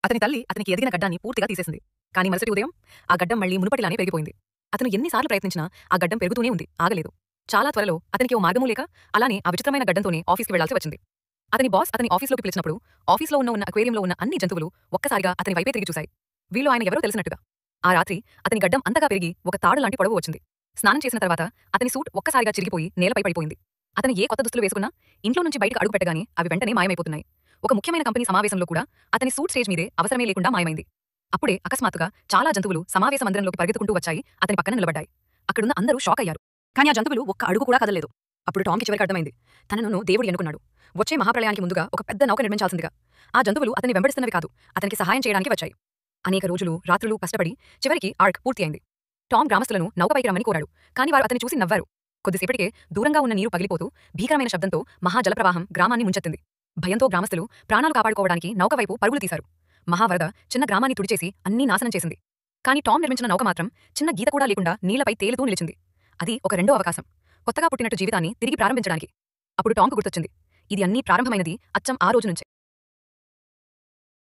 అతని తల్లి అతనికి ఎదిగిన గడ్డాన్ని పూర్తిగా తీసేసింది. కానీ మరుసటి ఉదయం ఆ గడ్డం మళ్లీ మునుపటిలానే పెరిగిపోయింది. అతను ఎన్నిసార్లు ప్రయత్నించినా ఆ గడ్డం పెరుగుతూనే ఉంది, ఆగలేదు. చాలా త్వరలో అతనికి ఓ మార్గమూ లేక అలానే ఆ విచిత్రమైన గడ్డంతోనే ఆఫీస్‌కి వెళ్లాల్సి వచ్చింది. అతని బాస్ అతని ఆఫీస్‌లోకి పిలిచినప్పుడు ఆఫీస్‌లో ఉన్న అక్వేరియంలో ఉన్న అన్ని జంతువులు ఒక్కసారిగా అతని వైపే తిరిగి చూశాయి. వీళ్ళు ఆయన ఎవరో తెలిసినట్టుగా. ఆ రాత్రి అతని గడ్డం అంతగా పెరిగి ఒక తాడు లాంటి పొడవు వచ్చింది. స్నానం చేసిన తర్వాత అతని సూట్ ఒక్కసారిగా చిరిగిపోయి నేలపై పడిపోయింది. అతను ఏ కొత్త దుస్తులు వేసుకున్నా ఇంట్లో నుంచి బయటకు అడుగు పెట్టగానే అవి వెంటనే మాయమైపోతున్నాయి. ఒక ముఖ్యమైన కంపెనీ సమావేశంలో కూడా అతని సూట్ స్టేజ్ మీదే అవసరమే లేకుండా మాయమైంది. అప్పుడే అకస్మాత్తుగా చాలా జంతువులు సమావేశ మందిరంలోకి పరిగెత్తుకుంటూ వచ్చాయి, అతని పక్కన నిలబడ్డాయి. అక్కడున్న అందరూ షాక్ అయ్యారు. కానీ ఆ జంతువులు ఒక్క అడుగు కూడా కదలలేదు. అప్పుడు టామ్‌కి చివరికి అర్థమైంది. తనను దేవుడు ఎన్నుకున్నాడు. వచ్చే మహాప్రళయానికి ముందుగా ఒక పెద్ద నౌక నిర్మించాల్సిందిగా. ఆ జంతువులు అతన్ని వెంబడిస్తున్నవి కాదు, అతనికి సహాయం చేయడానికి వచ్చాయి. అనేక రోజులు, రాత్రులు కష్టపడి చివరికి ఆర్క్ పూర్తయింది. టామ్ గ్రామస్తులను నౌకపైకి రమ్మని కోరాడు. కానీ వారు అతన్ని చూసి నవ్వారు. కొద్దిసేపటికే దూరంగా ఉన్న నీరు పగిలిపోతూ భీకరమైన శబ్దంతో మహా జలప్రవాహం గ్రామాన్ని ముంచెత్తింది. భయంతో గ్రామస్తులు ప్రాణాలు కాపాడుకోవడానికి నౌక వైపు పరుగులు తీశారు. మహావరద చిన్న గ్రామాన్ని తుడిచేసి అన్నీ నాశనం చేసింది. కానీ టామ్ నిర్మించిన నౌక మాత్రం చిన్న గీత కూడా లేకుండా నీళ్లపై తేలుతూ నిలిచింది. అది ఒక రెండో అవకాశం, కొత్తగా పుట్టినట్టు జీవితాన్ని తిరిగి ప్రారంభించడానికి. అప్పుడు టామ్‌కు గుర్తొచ్చింది. ఇది అన్నీ ప్రారంభమైనది అచ్చం ఆ రోజు నుంచే.